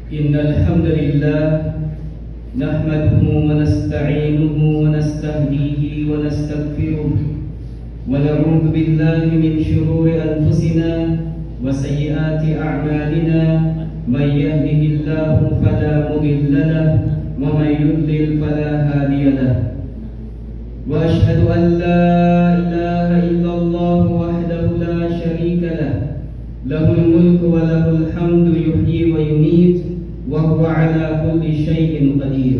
إن الحمد لله نحمده ونستعينه ونستهديه ونستغفره ونعوذ بالله من شرور أنفسنا وسيئات أعمالنا من يهده الله فلا مضل له ومن يضلل فلا هادي له وأشهد أن لا إله إلا الله وحده لا شريك له له الملك وله الحمد يحيي ويميت وهو على كل شيء قدير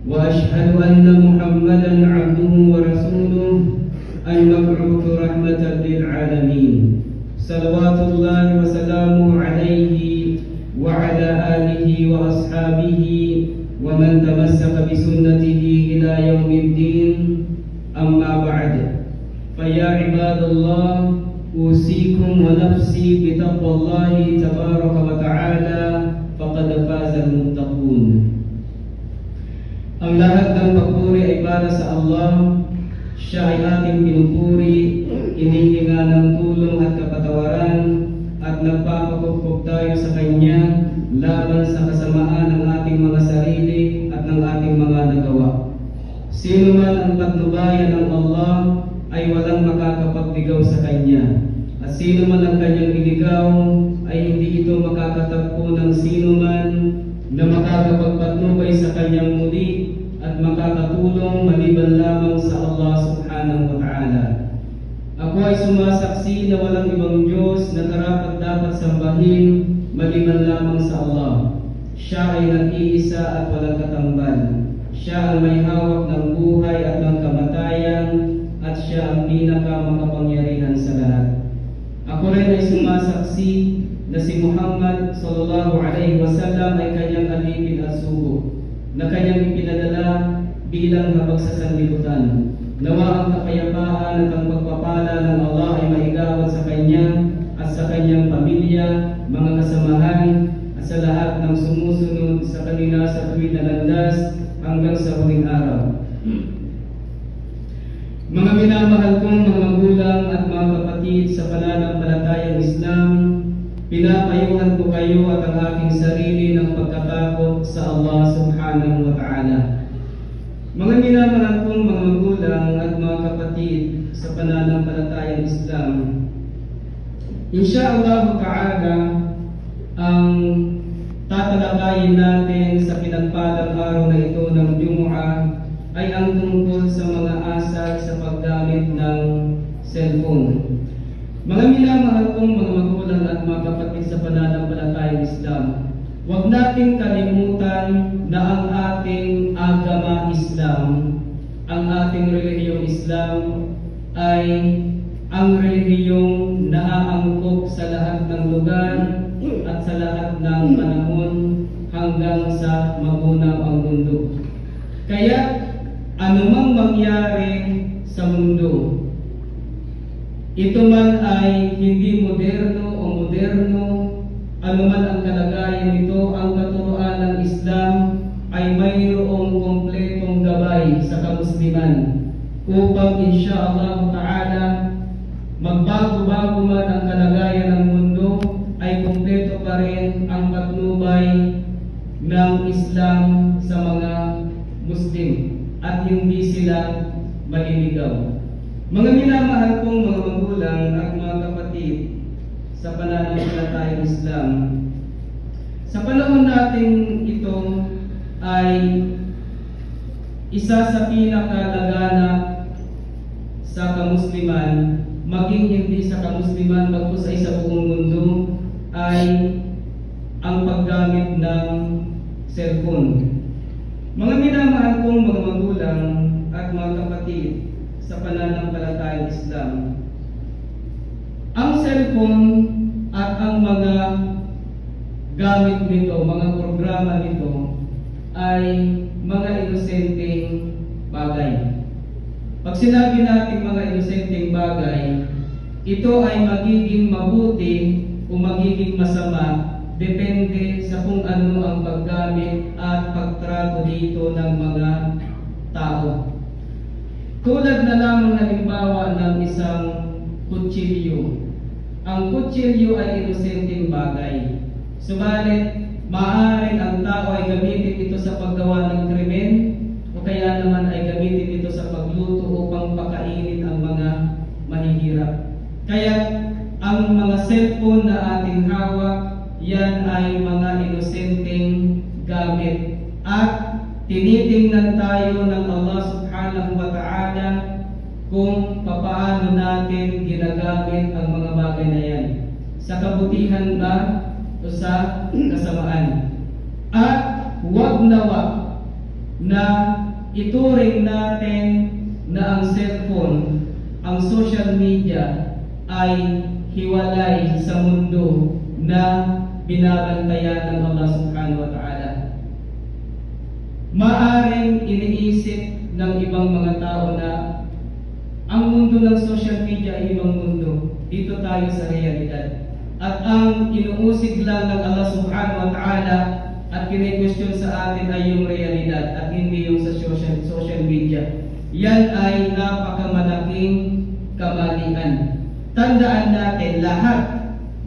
وأشهد أن محمدا عبده ورسوله المبعوث رحمة للعالمين صلوات الله وسلامه عليه وعلى آله وأصحابه ومن تمسك بسنته إلى يوم الدين أما بعد فيا عباد الله أوصيكم ونفسي بتقوى الله تبارك وتعالى فقد فاز المتقون. Ang lahat ng pagpuri ay para sa Allah. Siya ay ating pinupuri, inihinga ng tulong at kapatawaran, at nagpapakupkop tayo sa Kanya laban sa kasamaan ng ating mga sarili at ng ating mga nagawa. Sino man ang patnubayan ng Allah ay walang makakapagdigaw sa Kanya, at sino man ang Kanyang iligaw ay hindi ito makakatagpo ng sino man na makakapagpatnubay sa Kanyang muli at makakatulong maliban lamang sa Allah subhanahu wa ta'ala. Ako ay sumasaksi na walang ibang Diyos na karapat-dapat sambahin maliban lamang sa Allah. Siya ay nag-iisa at walang katambal. Siya ang may hawak ng buhay at ng kamatayan, at siya ang pinakamakapangyarihan sa lahat. Ako rin ay sumasaksi na si Muhammad sallallahu alaihi wasallam ay kanyang alipin at sugo, na kanyang ipinadala bilang habag sa sanlibutan. Nawa ang kapayapaan at ang pagpapala ng Allah ay maigawad sa kanya at sa kanyang pamilya, mga kasamahan, at sa lahat ng sumusunod sa kanila sa tuwid na landas hanggang sa huling araw. Mga minamahal kong mga magulang at mga kapatid sa pananampalatayang Islam, pinapayuhan ko kayo at ang aking sarili ng pagkatakot sa Allah subhanahu wa ta'ala. Mga minamahal kong mga magulang at mga kapatid sa pananampalatayang Islam, insyaallah ta'ala, ang tatalakayin natin sa pinagpalang araw na ito ng Jumu'ah ay ang tungkol sa mga asal sa paggamit ng cellphone. Mga minamahal kong mga magulang at mga kapatid sa pananampalatayang Islam, huwag nating kalimutan na ang ating agama Islam, ang ating relihiyong Islam ay ang relihiyong naaangkop sa lahat ng lugar at sa lahat ng panahon hanggang sa magunaw ang mundo. Kaya anumang mangyari sa mundo, ito man ay hindi moderno o moderno, anuman ang kalagayan nito, ang katuruan ng Islam ay mayroong kompletong gabay sa kamusliman upang insyaallah ta'ala magbago-bago man ang kalagayan ng mundo ay kompleto pa rin ang patnubay ng Islam sa mga Muslim at hindi sila maliligaw. Mga minamahal kong mga magulang at mga kapatid sa pananampalatayang Islam, sa panahon natin ito ay isa sa pinakalaganap sa kamusliman, maging hindi sa kamusliman bagkus ay sa buong mundo, ay ang paggamit ng cellphone. Mga minamahal kong mga magulang at mga kapatid sa pananampalatayang Islam, ang cellphone at ang mga gamit nito, mga programa nito ay mga inosenteng bagay. Pag sinabi natin mga inosenteng bagay, ito ay magiging mabuti o magiging masama depende sa kung ano ang paggamit at pagtrato dito ng mga tao. Tulad na lamang halimbawa ng isang kutsilyo. Ang kutsilyo ay inosenteng bagay. Subalit, Maaaring ang tao ay gamitin ito sa paggawa ng krimen o kaya naman ay gamitin ito sa pagluto upang pakainin ang mga mahihirap. Kaya ang mga cellphone na ating hawak, yan ay mga inosenteng gamit. At tinitingnan tayo ng Allah subhanahu wa ta'ala kung papaano natin ginagamit ang mga bagay na yan. Sa kabutihan ba o sa kasamaan? At huwag nawa na ituring natin na ang cellphone, ang social media ay hiwalay sa mundo na binabantayan ng Allah subhanahu wa ta'ala. Maaring iniisip ng ibang mga tao na ang mundo ng social media ay ibang mundo. Dito tayo sa realidad. At ang inuusig lang ng Allah subhanahu wa ta'ala at kine-question sa atin ay yung realidad at hindi yung sa social media. Yan ay napakamalaking kamalian. Tandaan natin, lahat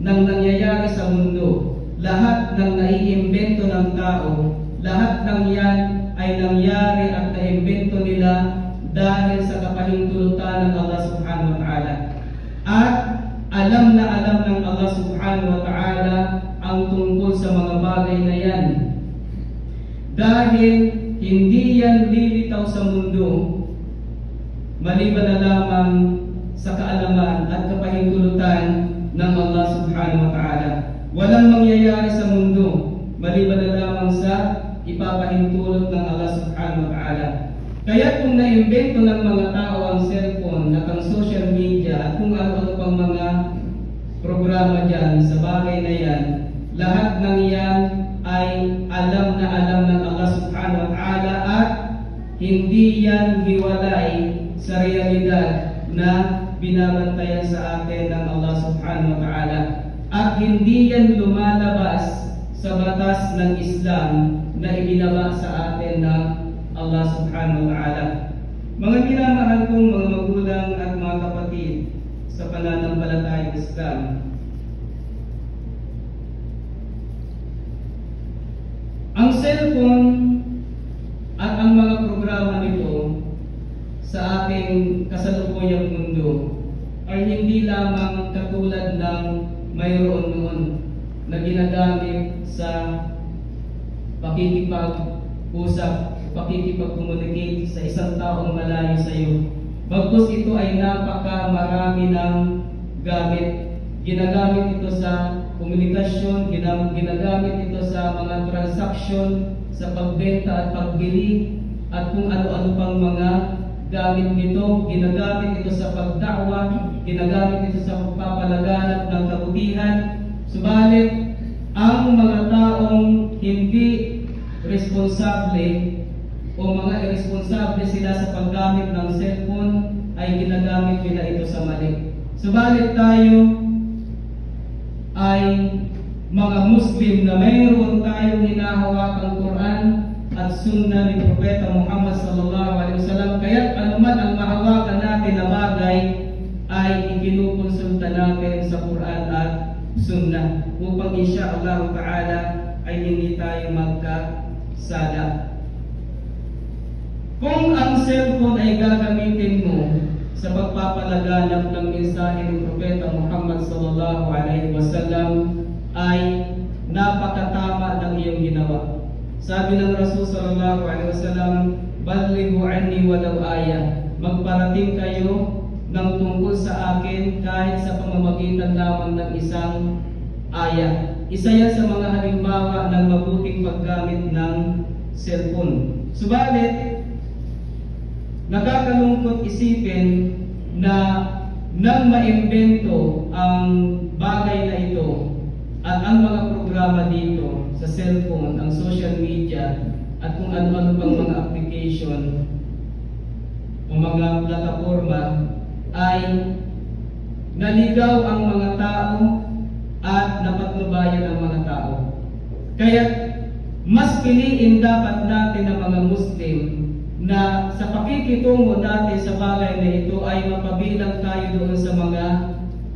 ng nangyayari sa mundo, lahat ng naiimbento ng tao, lahat ng yan ay nangyari at naimbento nila dahil sa kapahintulutan ng Allah subhanahu wa ta'ala. At alam na alam ng Allah subhanahu wa ta'ala ang tungkol sa mga bagay na yan. Dahil hindi yan lilitaw sa mundo, maliban na lamang sa kaalaman at kapahintulutan ng Allah subhanahu wa ta'ala. Walang mangyayari sa mundo, maliban na lamang sa ipapahintulot ng Allah subhanahu wa ta'ala. Kaya kung naimbento ng mga tao ang cellphone at ang social media at kung ano-ano pang mga programa dyan sa bagay na yan, lahat ng yan ay alam na alam ng Allah subhanahu wa ta'ala at hindi yan hiwalay sa realidad na binabantayan sa atin ng Allah subhanahu wa ta'ala. At hindi yan lumalabas sa batas ng Islam na ibinaba sa atin ng Allah subhanahu wa ta'ala. Mga minamahal kong mga magulang at mga kapatid sa pananampalatayang Islam, ang cellphone at ang mga programa nito sa ating kasalukuyang mundo ay hindi lamang katulad ng mayroon noon na ginagamit sa pakikipag-usap, pakikipag-communicate sa isang taong malayo sa iyo. Bagkus ito ay napakamarami ng gamit. Ginagamit ito sa komunikasyon, ginagamit ito sa mga transaksyon, sa pagbenta at pagbili, at kung ano-ano pang mga gamit nito. Ginagamit ito sa pagdakwa, ginagamit ito sa pagpapalaganap ng kabutihan. Subalit, ang mga taong hindi responsable o mga irresponsable sila sa paggamit ng cellphone ay ginagamit nila ito sa mali. Subalit tayo ay mga Muslim na mayroon tayong hinahawakang Quran at Sunnah ni Propeta Muhammad sallallahu alaihi wasallam. Kaya anuman ang mahawakan natin na bagay ay ikinukonsulta natin sa Quran at Sunnah upang insyaallah ta'ala ay hindi tayo magkasala. Kung ang cellphone ay gagamitin mo sa pagpapalaganap ng mensahe ng Propeta Muhammad sallallahu alaihi wasallam ay napakatama ng iyong ginawa. Sabi ng Rasul sallallahu alaihi wasallam, "Ballighu anni walau ayah." Magparating kayo ng tungkol sa akin kahit sa pamamagitan lamang ng isang ayah. Isa yan sa mga halimbawa ng mabuting paggamit ng cellphone. Subalit, nakakalungkot isipin na nang maimbento ang bagay na ito at ang mga programa dito sa cellphone, ang social media at kung ano-ano pang mga application o mga plataforma ay naligaw ang mga tao at napatnubayan ang mga tao. Kaya mas piliin dapat natin ang mga Muslim na sa pakikitungo natin sa bagay na ito ay mapabilang tayo doon sa mga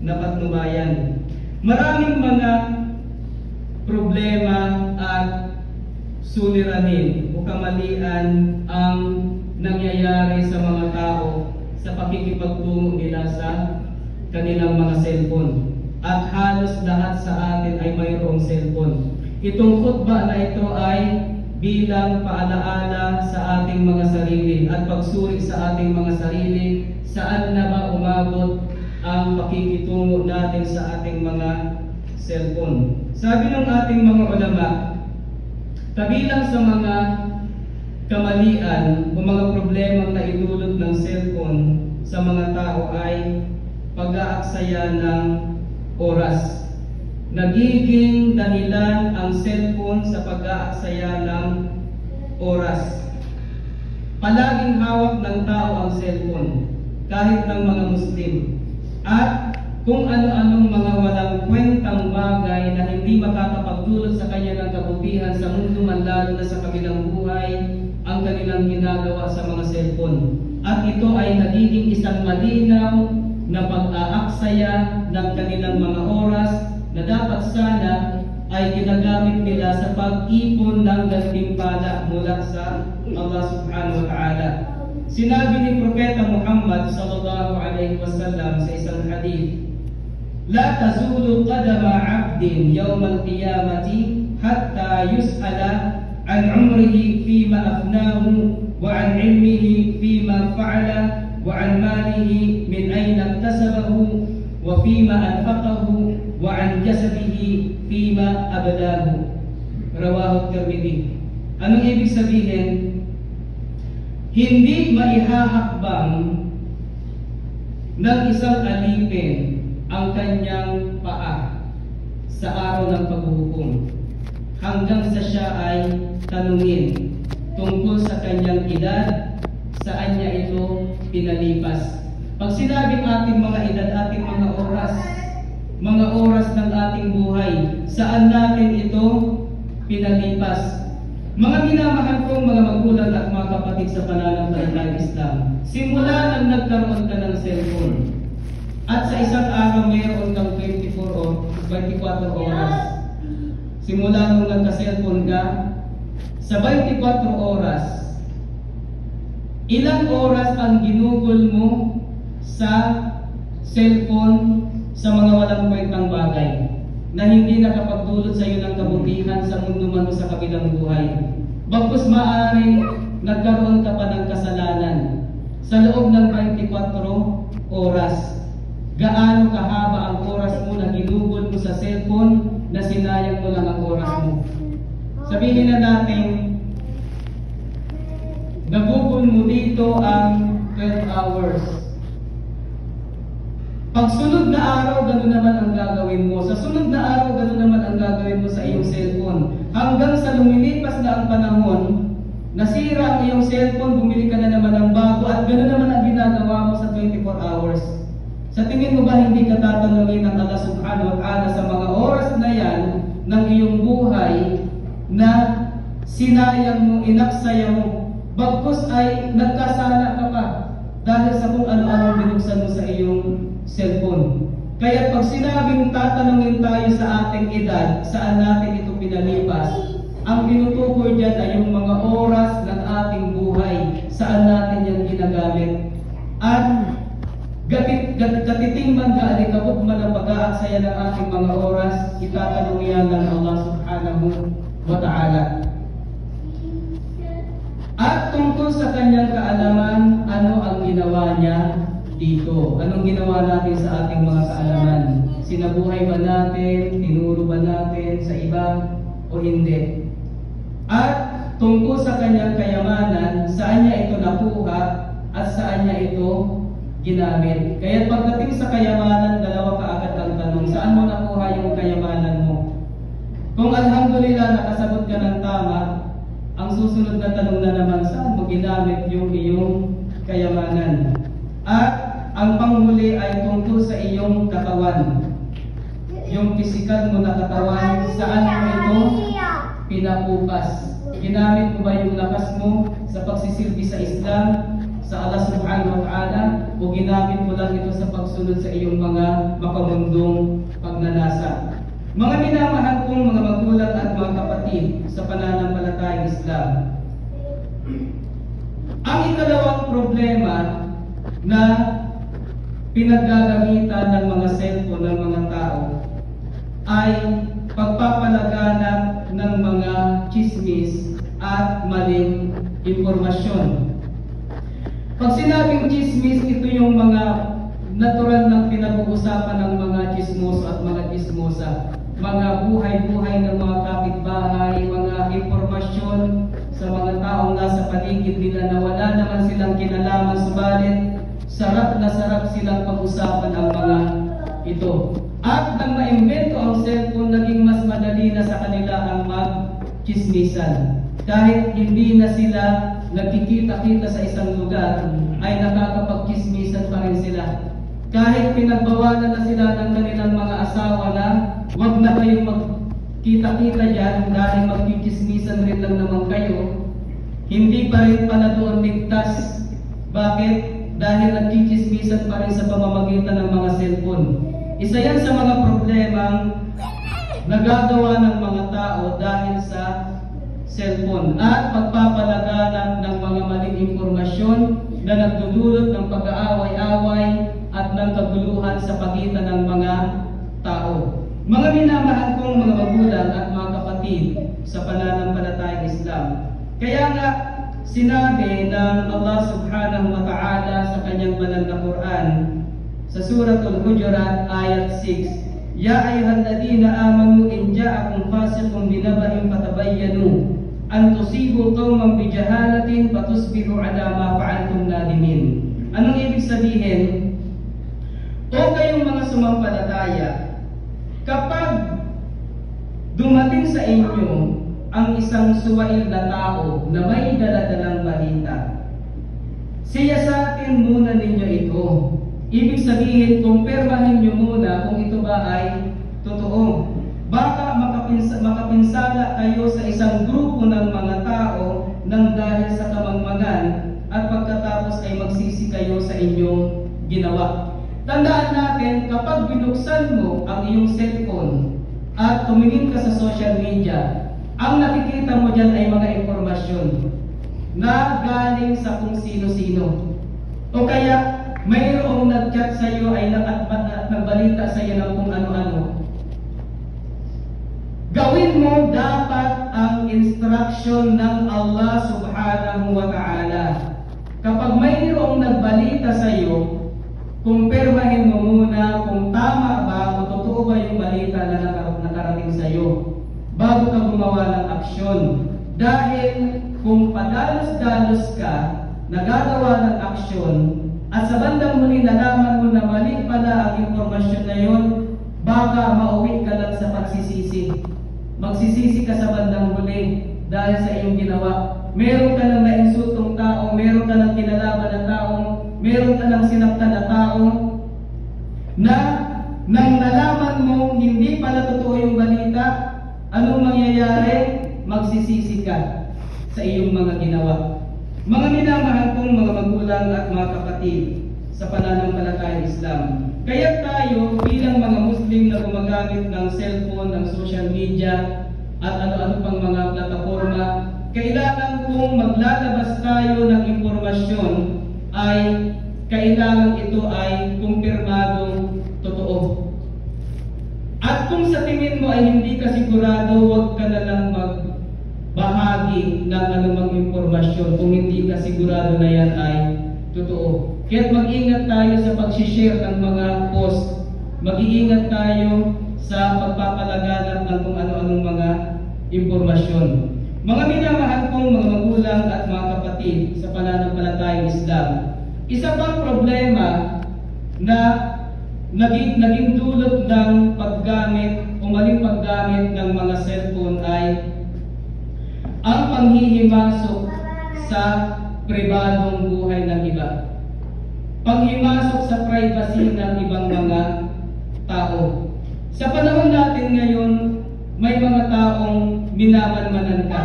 napatnubayan. Maraming mga problema at suliranin o kamalian ang nangyayari sa mga tao sa pakikipagtungo nila sa kanilang mga cellphone. At halos lahat sa atin ay mayroong cellphone. Itong khutbah na ito ay bilang paalaala sa ating mga sarili at pagsuri sa ating mga sarili, saan na ba umabot ang pakikitungo natin sa ating mga cellphone. Sabi ng ating mga ulama, kabilang sa mga kamalian o mga problemang naidulot ng cellphone sa mga tao ay pag-aaksaya ng oras. Nagiging dahilan ang cellphone sa pag-aaksaya ng oras. Palaging hawak ng tao ang cellphone, kahit ng mga Muslim. At kung ano-anong mga walang kwentang bagay na hindi makakapagdulot sa kanya ng kabutihan sa mundo man lalo na sa kabilang buhay, ang kanilang ginagawa sa mga cellphone. At ito ay nagiging isang malinaw na pag-aaksaya ng kanilang mga oras na dapat sana ay ginagamit nila sa pag-ipon ng gantimpala mula sa Allah subhanahu wa ta'ala. Sinabi ni Propeta Muhammad sallallahu alaihi wasallam sa isang hadith, "La tazulu qadama 'abdin yawm al-qiyamati hatta yus'ala an 'umrihi fima afnahu wa 'an 'ilmihi fima fa'ala wa 'an malihi min ayna iktasabahu wa fima anfaqahu wa 'an jasadihi fima ablahu." Rawahu Tirmidhi. Anong ibig sabihin? Hindi maihahakbang ng isang alipin ang kanyang paa sa araw ng paghuhukom hanggang sa siya ay tanungin tungkol sa kanyang edad, saan niya ito pinalipas. Pag sinabing ating mga edad, ating mga oras ng ating buhay, saan natin ito pinalipas? Mga minamahal kong mga magulang at mga kapatid sa pananampalatayang Islam, simula nang nagkaroon ka ng cellphone at sa isang araw mayroon kang 24 oras, simula nung nagka-cellphone ka, sa 24 oras, ilang oras ang ginugol mo sa cellphone sa mga walang kwentang bagay na hindi nakapagdulot sa iyo ng kabutihan sa mundo man o sa kabilang buhay. Bagkus maaaring nagkaroon ka pa ng kasalanan sa loob ng 24 oras. Gaano kahaba ang oras mo na ginugol mo sa cellphone na sinayang mo lang ang oras mo? Sabihin na natin, nagugol mo dito ang 12 hours. Pag sunod na araw, gano'n naman ang gagawin mo. Sa sunod na araw, gano'n naman ang gagawin mo sa iyong cellphone. Hanggang sa lumilipas na ang panahon, nasira ang iyong cellphone, bumili ka na naman ng bago, at gano'n naman ang ginagawa mo sa 24 hours. Sa tingin mo ba hindi ka tatanungin ng Allah subhanahu wa ta'ala sa mga oras na yan ng iyong buhay na sinayang mo, inaksaya mo, bagkus ay nagkasala ka pa dahil sa kung ano-ano binuksan mo sa iyong cellphone. Kaya pag sinabing tatanungin tayo sa ating edad, saan natin ito pinalipas, ang tinutukoy dyan ay yung mga oras ng ating buhay, saan natin yan ginagamit. At katiting man kaalikabok man ang pag-aaksaya ng ating mga oras, itatanong yan ng Allah subhanahu wa ta'ala. At tungkol sa kanyang kaalaman, ano ang ginawa niya dito? Anong ginawa natin sa ating mga kaalaman? Sinabuhay ba natin? Tinuro ba natin sa iba? O hindi? At tungkol sa kanyang kayamanan, saan niya ito nakuha at saan niya ito ginamit? Kaya pagdating sa kayamanan, dalawa kaagad ang tanong, saan mo nakuha yung kayamanan mo? Kung alhamdulillah nakasagot ka ng tama, ang susunod na tanong na naman, saan mo ginamit yung iyong kayamanan? At ang panghuli ay tungkol sa iyong katawan. Yung pisikal mo na katawan, saan mo ito pinapupas? Ginamit mo ba yung lakas mo sa pagsisilbi sa Islam, sa Allah subhanahu wa ta'ala, o ginamit mo lang ito sa pagsunod sa iyong mga makamundong pagnanasa? Mga minamahal kong mga magulang at mga kapatid sa pananampalatayang Islam, ang ikalawang problema na pinaggagamitan ng mga cellphone ng mga tao ay pagpapalaganap ng mga chismis at maling impormasyon. Pag sinabing chismis, ito yung mga natural na pinag-uusapan ng mga chismoso at mga chismosa. Mga buhay-buhay ng mga kapitbahay, mga impormasyon sa mga taong nasa paligid nila na wala naman silang kinalaman, subalit sarap na sarap silang pag-usapan ang mga ito. At nang maimbento ang cellphone, naging mas madali na sa kanila ang mag-chismisan. Kahit hindi na sila nagkikita-kita sa isang lugar, ay nakakapag-chismisan pa rin sila. Kahit pinagbawalan na sila ng kanilang mga asawa na huwag na kayong magkita-kita dyan dahil magkikismisan rin lang naman kayo, hindi pa rin pala doon ligtas. Bakit? Dahil nagkikismisan pa rin sa pamamagitan ng mga cellphone. Isa yan sa mga problemang nagagawa ng mga tao dahil sa cellphone at pagpapalaganap ng mga maling impormasyon na nagdudulot ng pag-aaway-away at ng kaguluhan sa pagitan ng mga tao. Mga minamahal kong mga magulang at mga kapatid sa pananampalatayang Islam, kaya nga sinabi ng Allah subhanahu wa ta'ala sa kanyang banal na Quran sa Suratul Hujurat ayat 6, Ya ayyuhalladhina amanu in ja'akum fasiqun binaba'in fatabayyanu an tusibu qauman bijahalatin fatusbihu ala ma fa'altum nadimin. Anong ibig sabihin? O kayong mga sumampalataya, kapag dumating sa inyo ang isang suwail na tao na may daladalang balita, siyasatin muna ninyo ito. Ibig sabihin, kumpirmahin nyo muna kung ito ba ay totoo. Baka makapinsala kayo sa isang grupo ng mga tao nang dahil sa kamangmangan at pagkatapos ay magsisi kayo sa inyong ginawa. Tandaan natin, kapag binuksan mo ang iyong cellphone at tumingin ka sa social media, ang nakikita mo dyan ay mga impormasyon na galing sa kung sino-sino. O kaya, mayroong nag-chat sa iyo ay nagbalita sa iyo ng kung ano-ano. Gawin mo dapat ang instruction ng Allah subhanahu wa ta'ala. Kapag mayroong nagbalita sa iyo, kumpirmahin mo muna kung tama ba o totoo ba yung balita na nakarating sa iyo bago ka gumawa ng aksyon. Dahil kung padalos-dalos ka nagagawa ng aksyon at sa bandang huli nalaman mo na mali pala ang impormasyon na yun, baka mauwi ka lang sa pagsisisi. Magsisisi ka sa bandang huli dahil sa iyong ginawa. Meron ka lang nainsultong tao, meron ka lang kinalaban na tao, meron ka lang sinaktan na tao, na nang nalaman mo hindi pala totoo yung balita, anong mangyayari? Magsisisi ka sa iyong mga ginawa. Mga minamahal kong mga magulang at mga kapatid sa pananampalatayang Islam, kaya tayo bilang mga Muslim na gumagamit ng cellphone, ng social media at ano-ano pang mga plataforma, kailangan kung maglalabas tayo ng impormasyon ay kailangan ito ay kumpirmadong totoo. At kung sa tingin mo ay hindi ka sigurado, huwag ka na lang magbahagi ng anumang impormasyon kung hindi ka sigurado na yan ay totoo. Kaya mag-ingat tayo sa pag-share ng mga post. Mag-iingat tayo sa pagpapalaganap ng kung ano-anong mga impormasyon. Mga minamahal kong mga magulang at mga kapatid sa pananampalatayang Islam, isa pang problema na naging dulot ng paggamit o maling paggamit ng mga cellphone ay ang panghihimasok sa pribadong buhay ng iba. Panghimasok sa privacy ng ibang mga tao. Sa panahon natin ngayon, may mga taong minamanmanan ka.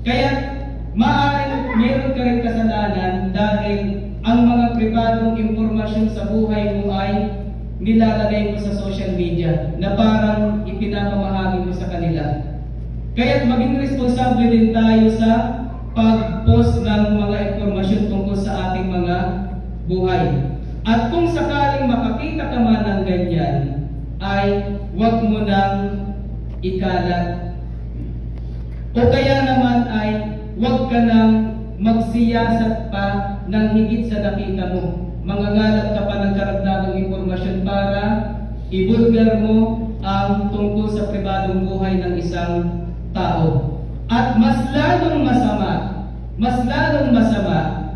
Kaya maaaring meron ka rin kasalanan dahil ang mga pribadong impormasyon sa buhay mo ay nilalagay mo sa social media na parang ipinapamahagi mo sa kanila. Kaya maging responsable din tayo sa pag-post ng mga impormasyon tungkol sa ating mga buhay. At kung sakaling makakita ka man ng ganyan, ay huwag mo nang ikalat. O kaya naman ay huwag ka nang magsiyasat pa ng higit sa nakita mo. Mangangalat ka pa ng karagdagang impormasyon para ibulgar mo ang tungkol sa pribadong buhay ng isang tao. At mas lalong masama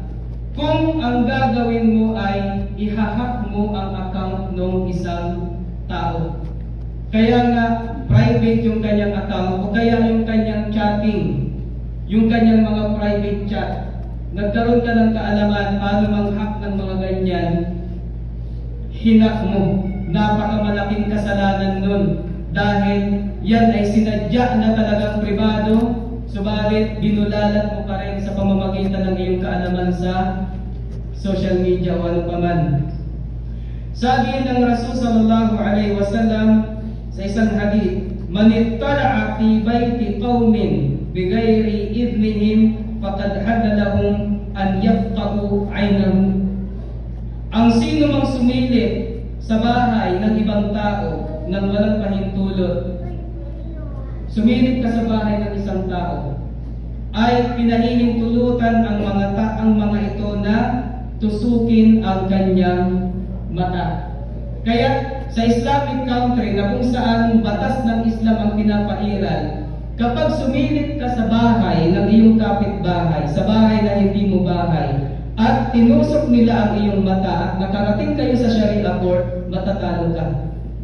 kung ang gagawin mo ay ihahack mo ang account ng isang tao. Kaya nga private yung kanyang account o kaya yung kanyang chatting, yung kanyang mga private chat. Nagkaroon ka ng kaalaman paano mang-hack ng mga ganyan, hinak mo. Napakamalaking kasalanan nun dahil yan ay sinadya na talagang pribado, subalit binulalat mo pa rin sa pamamagitan ng iyong kaalaman sa social media o ano paman. Sabi ng Rasul sallallahu alaihi wasallam sa isang hadith, "Man ittala'a fi bayti qaumin bighairi idnihim faqad hadda lahum an yafqahu 'aynahu." Ang sino mang sumilip sa bahay ng ibang tao nang walang pahintulot, sumilip ka sa bahay ng isang tao, ay pinahihintulutan ang mga ito na tusukin ang kanyang mata. Kaya sa Islamic country na kung saan batas ng Islam ang pinapairal, kapag sumilip ka sa bahay ng iyong kapitbahay, sa bahay na hindi mo bahay, at tinusok nila ang iyong mata at nakarating kayo sa Sharia court, matatalo ka.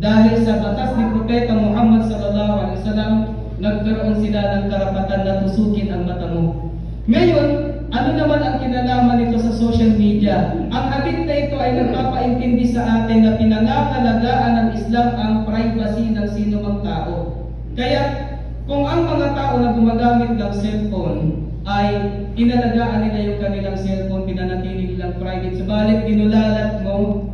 Dahil sa batas ni Propeta Muhammad sallallahu alaihi wasallam, nagkaroon sila ng karapatan na tusukin ang mata mo. Ngayon, ano naman ang kinalaman nito sa social media? Ang hadith na ito ay nagpapaintindi sa atin na pinangangalagaan ng Islam ang privacy ng sino mang tao. Kaya, kung ang mga tao na gumagamit ng cellphone ay inalagaan nila yung kanilang cellphone, pinanatili nilang private, subalit binulalat mo,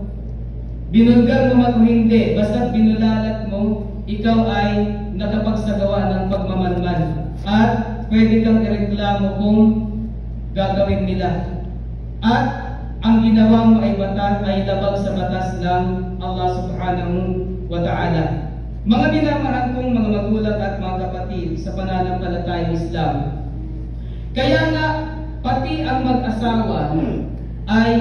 binulgar mo man o hindi, basta binulalat mo, ikaw ay nakapagsagawa ng pagmamanman at pwede kang ireklamo kung gagawin nila. At ang ginawa mo ay labag sa batas ng Allah subhanahu wa ta'ala. Mga minamahal kong mga magulang at mga kapatid sa pananampalatayang Islam, kaya nga pati ang mag-asawa ay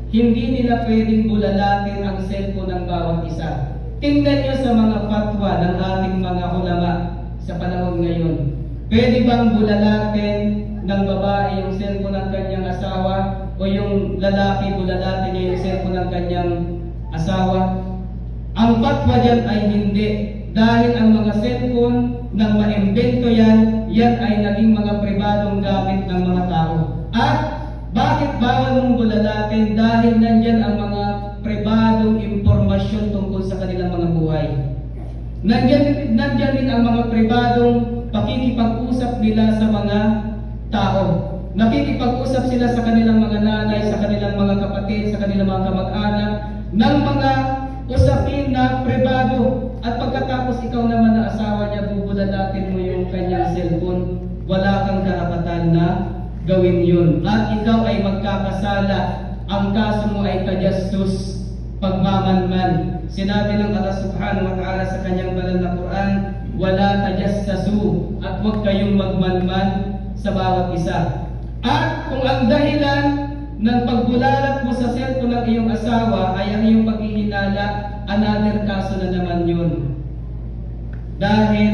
hindi nila pwedeng bulalatin ang cellphone ng bawat isa. Tingnan nyo sa mga fatwa ng ating mga ulama sa panahon ngayon. Pwede bang bulalatin ng babae yung cellphone ng kanyang asawa o yung lalaki bulalatin niya yung cellphone ng kanyang asawa? Ang fatwa dyan ay hindi. Dahil ang mga cellphone ng maimbento yan ay naging mga pribadong gamit ng mga tao. At bakit bawal mong bulalatin? Dahil nandyan ang mga pribadong impormasyon tungkol sa kanilang mga buhay. Nandyan din ang mga pribadong pakikipag-usap nila sa mga tao. Nakikipag-usap sila sa kanilang mga nanay, sa kanilang mga kapatid, sa kanilang mga kamag-anak, ng mga usapin na pribado. At pagkatapos ikaw naman na asawa niya, bubulalatin mo yung kanyang cellphone, wala kang karapatan na gawin yun. At ikaw ay magkakasala. Ang kaso mo ay tajassus, pagmamanman. Sinabi ng Allah subhanahu wa ta'ala sa kanyang banal na Quran, wala tajassasu, at huwag kayong magmanman sa bawat isa. At kung ang dahilan ng pagbulalat mo sa cellphone ng iyong asawa ay ang iyong paghihinala, another kaso na naman yun. Dahil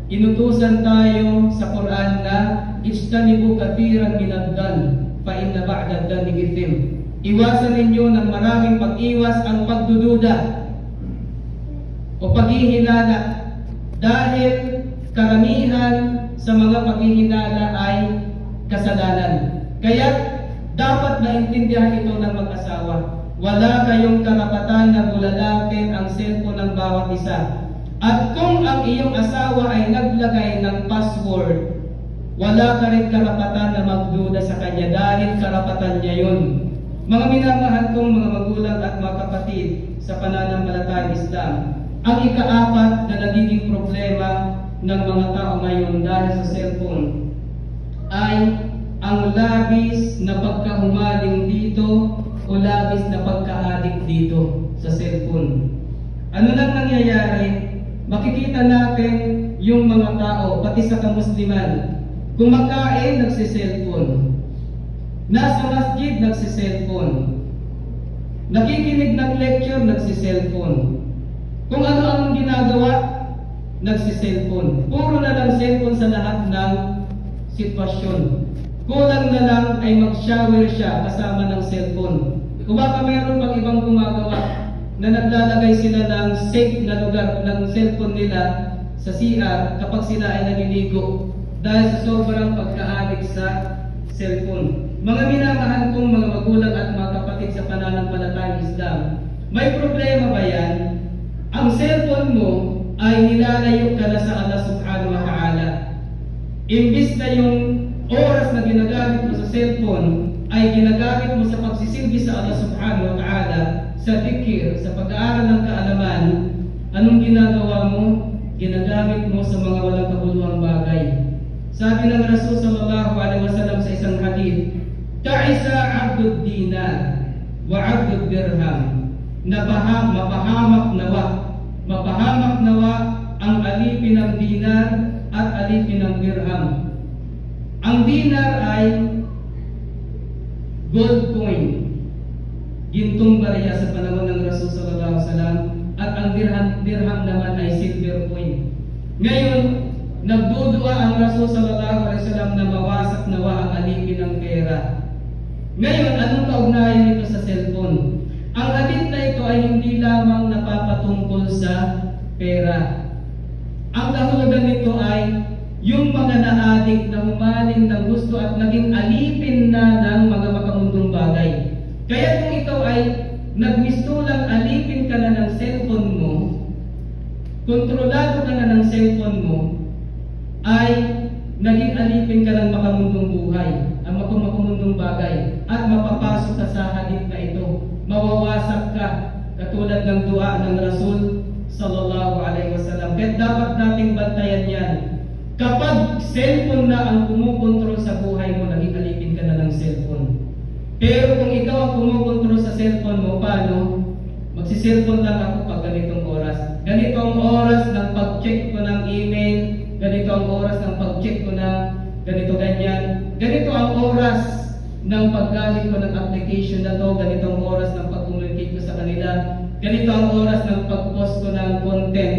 inutusan tayo sa Quran na ijtanibu kathiran minad-dhann fa inna ba'da ad-dhanni ithim. Iwasan ninyo ng maraming pag-iwas ang pagdududa o paghihinala, dahil karamihan sa mga paghihinala ay kasalanan. Kaya dapat maintindihan ito ng mag-asawa. Wala kayong karapatan na bulalatin ang cellphone ng bawat isa. At kung ang iyong asawa ay naglagay ng password, wala ka rin karapatan na magduda sa kanya dahil karapatan niya yun. Mga minamahal kong mga magulang at mga kapatid sa pananampalatayang Islam, ang ikaapat na nagiging problema ng mga tao ngayon dahil sa cellphone ay ang labis na pagkahumaling dito o labis na pagka-addict dito sa cellphone. Ano lang nangyayari? Makikita natin yung mga tao, pati sa kamusliman, kumakain, nagsiselfone. Nasa masjid, nagsiselfone. Nakikinig ng lecture, nagsiselfone. Kung ano-anong ginagawa, nagsiselfone. Puro na lang cellphone sa lahat ng sitwasyon. Kulang na lang ay mag-shower siya kasama ng cellphone. Kung baka mayroon pang ibang gumagawa na naglalagay sila ng safe na lugar ng cellphone nila sa CR kapag sila ay naliligo dahil sa sobrang pagka-addict sa cellphone. Mga minamahal kong mga magulang at mga kapatid sa pananampalatayang Islam, may problema ba yan? Ang cellphone mo ay nilalayo ka na sa Allah subhanahu wa ta'ala. Imbis na yung oras na ginagamit mo sa cellphone ay ginagamit mo sa pagsisilbi sa Allah subhanahu wa ta'ala, sa dhikr, sa pag-aaral ng kaalaman, anong ginagawa mo? Ginagamit mo sa mga walang kabuluhang bagay. Sabi ng Rasul sallallahu alaihi wasallam sa isang hadith, "Ta'isa 'abdud dinar wa 'abdud dirham." Mapahamak nawa ang alipin ng dinar at alipin ng dirham. Ang dinar ay gold coin, gintong barya sa panahon ng Rasul sallallahu alaihi wasallam, at ang dirham naman ay silver coin. Ngayon, nagdudua ang Rasul sallallahu alaihi wasallam na mawasak nawa ang alipin ng pera. Ngayon, anong kaugnayan nito sa cellphone? Ang hadith na ito ay hindi lamang napapatungkol sa pera. Ang kahulugan nito ay yung mga na-addict na humaling ng gusto at naging alipin na ng mga makamundong bagay. Kaya kung ikaw ay nagmistulang alipin ka na ng cellphone mo, kontrolado ka na ng cellphone mo, ay naging alipin ka ng makamundong buhay, ang makamundong bagay, at mapapasok ka sa hadith na ito. Mawawasak ka, katulad ng dua ng Rasul sallallahu alaihi wasallam. Kaya dapat nating bantayan yan. Kapag cellphone na ang kumukontrol sa buhay mo, naging alipin ka na ng cellphone. Pero kung ikaw ang kumukontrol sa cellphone mo, paano? Magsi-cellphone lang ako pag ganitong oras. Ganito ang oras ng pag-check ko ng email, ganito ang oras ng pag-check ko ng ganito ganyan. Ganito ang oras ng paggamit ko ng application na to, ganito ang oras ng pag-communicate ko sa kanila, ganito ang oras ng pag-post ko ng content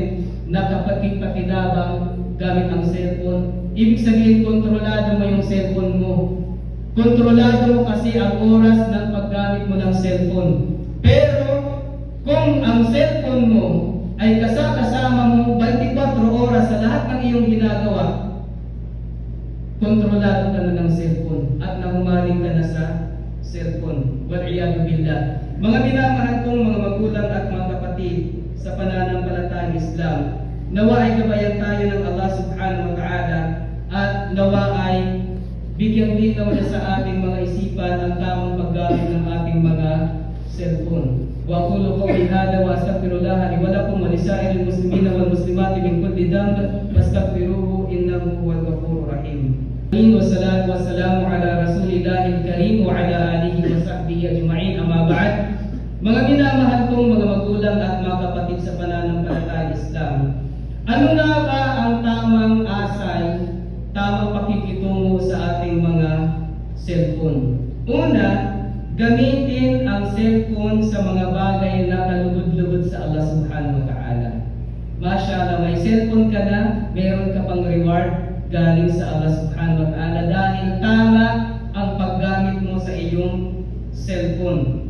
na kapag-pakinabang gamit ang cellphone. Ibig sabihin, kontrolado mo yung cellphone mo. Kontrolado mo kasi ang oras ng paggamit mo ng cellphone. Pero kung ang cellphone mo ay kasama mo 24 oras sa lahat ng iyong ginagawa, kontrolado ka na ng cellphone at nahumaling ka na sa cellphone. Wal'iyadu billah. Mga minamahal kong mga magulang at mga kapatid sa pananampalatayang Islam, nawa ay gabayan tayo ng Allah subhanahu wa ta'ala at nawa ay bigyang linaw na sa ating mga isipan ang tamang paggamit ng ating mga cellphone. Wa aqulu qawli hadha wa astaghfirullah li wa lakum wa lisa'iril muslimina wal muslimati min kulli dhanb fastaghfiruhu innahu huwal ghafurur rahim. Wassalatu wassalamu ala rasulillahil karim wa ala alihi wa sahbihi ajma'in, amma ba'd. Mga minamahal kong mga magulang at mga kapatid sa pananampalatayang Islam, ano na ba ang tamang asay, tamang pakikitungo sa ating mga cellphone? Una, gamitin ang cellphone sa mga bagay na kalugod-lugod sa Allah subhanahu wa ta'ala. Masyaallah, may cellphone ka na, meron ka pang reward galing sa Allah subhanahu wa ta'ala dahil tama ang paggamit mo sa iyong cellphone.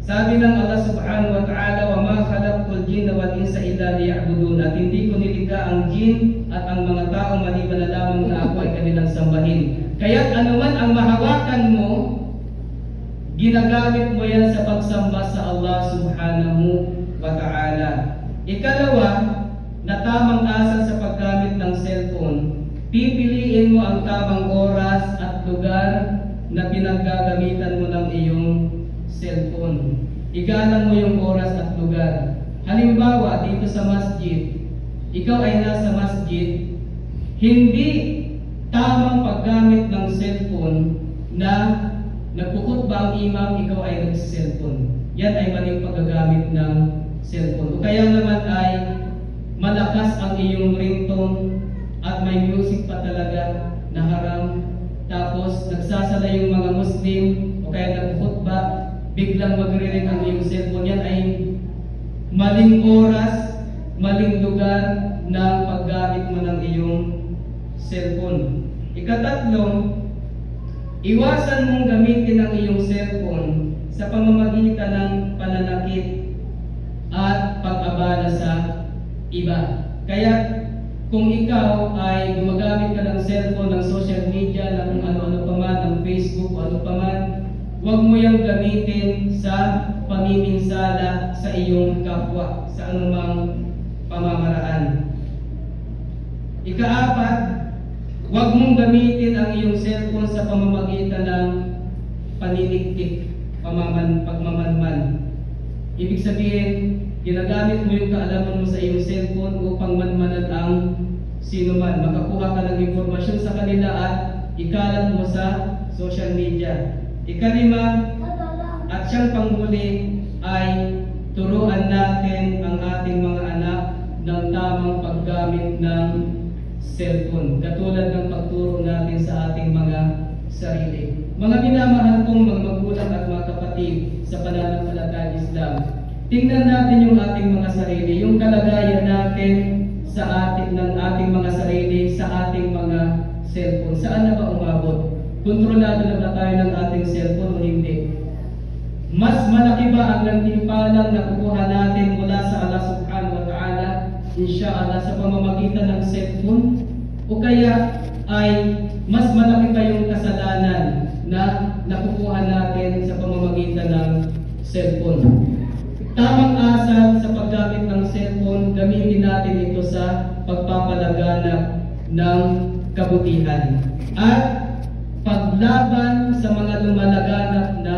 Sabi ng Allah subhanahu wa ta'ala, "Wa ma khalaqtul jinna wal insa illa liya'budun." At hindi ko nilikha ang jin at ang mga tao maliban na lamang na ako ay kanilang sambahin. Kaya anuman ang mahawakan mo, ginagamit mo yan sa pagsamba sa Allah subhanahu wa ta'ala. Ikalawa, na tamang asal sa paggamit ng cellphone, pipiliin mo ang tamang oras at lugar na pinaggagamitan mo ng iyong cellphone. Igalang mo yung oras at lugar. Halimbawa, dito sa masjid, ikaw ay nasa masjid, hindi tamang paggamit ng cellphone na nagkukutba ang imam, ikaw ay nag-cellphone. Yan ay maling paggagamit ng cellphone. O kaya naman ay malakas ang iyong ringtone at may music pa talaga na haram. Tapos nagsasala yung mga Muslim o kaya nagkukutba, biglang magre-ring ang iyong cellphone. Yan ay maling oras, maling lugar na paggamit mo ng iyong cellphone. Ikatatlo, iwasan mong gamitin ang iyong cellphone sa pamamagitan ng pananakit at pag-abala sa iba. Kaya kung ikaw ay gumagamit ka ng cellphone, ng social media, ng kung ano-ano pa man, ng Facebook o ano pa man, huwag mo yung gamitin sa pamiminsala sa iyong kapwa, sa anumang pamamaraan. Ikaapat, huwag mong gamitin ang iyong cellphone sa pamamagitan ng paniniktik, pagmamanman. Ibig sabihin, ginagamit mo yung kaalaman mo sa iyong cellphone upang manmanan ang sino man. Makakuha ka ng impormasyon sa kanila at ikalat mo sa social media. Ikalima, at siyang panghuli ay turuan natin ang ating mga anak ng tamang paggamit ng cellphone, katulad ng pagturo natin sa ating mga sarili. Mga minamahal kong mga magulang at mga kapatid sa pananampalatayang Islam, tingnan natin yung ating mga sarili, yung kalagayan natin sa ating mga sarili, sa ating mga cellphone. Saan na ba umabot? Kontrolado na ba tayo ng ating cellphone o hindi? Mas malaki ba ang gantimpalang nakukuha natin mula sa Allah subhanahu wa ta'ala, insyaAllah, sa pamamagitan ng cellphone? O kaya ay mas malaki pa yung kasalanan na nakukuha natin sa pamamagitan ng cellphone? Tamang asal sa paggamit ng cellphone, gamitin natin ito sa pagpapalaganap ng kabutihan at paglaban sa mga lumalaganap na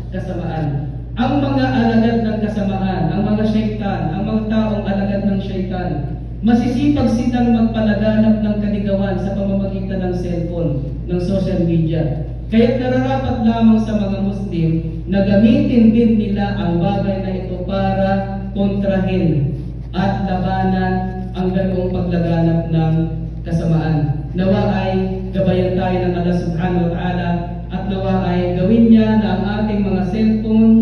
kasamaan. Ang mga alagad ng kasamaan, ang mga syaitan, ang mga taong alagad ng syaitan, masisipag silang magpalaganap ng kaligawan sa pamamagitan ng cellphone, ng social media. Kaya nararapat lamang sa mga Muslim na gamitin din nila ang bagay na ito para kontrahin at labanan ang ganoong paglaganap ng kasamaan. Nawa ay gabayan tayo ng Allah subhanahu wa ta'ala at nawa ay gawin niya na ang ating mga cellphone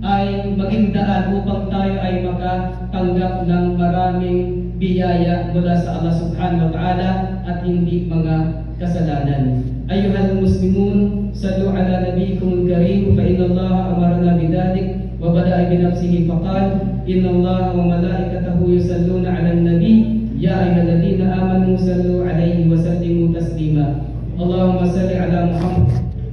ay maging daan upang tayo ay makatanggap ng maraming biyaya mula sa Allah subhanahu wa ta'ala at hindi mga kasalanan. Ayuhal muslimun, sallu ala nabiyikumul karim, fa inna Allah amarna bidalik wa bada'a binafsihi faqal, inna Allah wa malaikatahu yusalluna ala nabi, ya ayyuhalladhina amanu sallu alaihi wa sallimu taslima. Allahumma salli ala Muhammad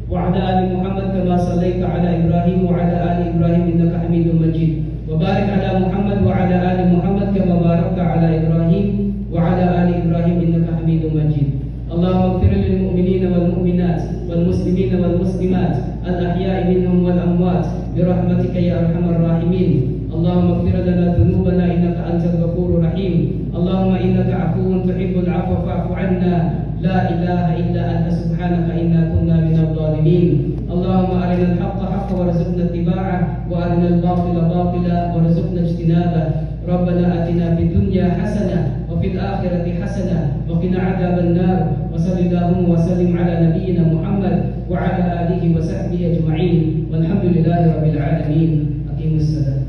wa ala ali Muhammad kama sallaita ala Ibrahim wa ala ali Ibrahim innaka Hamidum Majid. Wa barik ala Muhammad wa ala ali Muhammad kama barakta ala Ibrahim wa ala ali Ibrahim innaka Hamidum Majid. اللهم اغفر للمؤمنين والمؤمنات والمسلمين والمسلمات الأحياء منهم والأموات برحمتك يا أرحم الراحمين. اللهم اغفر لنا ذنوبنا إنك أنت الغفور الرحيم. اللهم إنك عفو تحب العفو فاعف عنا. لا إله إلا أنت سبحانك إنا كنا من الظالمين. اللهم أرنا الحق حقا وارزقنا اتباعه وأرنا الباطل باطلا وارزقنا اجتنابه. ربنا آتنا في الدنيا حسنة وفي الآخرة حسنة وقنا عذاب النار. وصل اللهم وسلم على نبينا محمد وعلى آله وصحبه أجمعين والحمد لله رب العالمين. أقيموا الصلاة.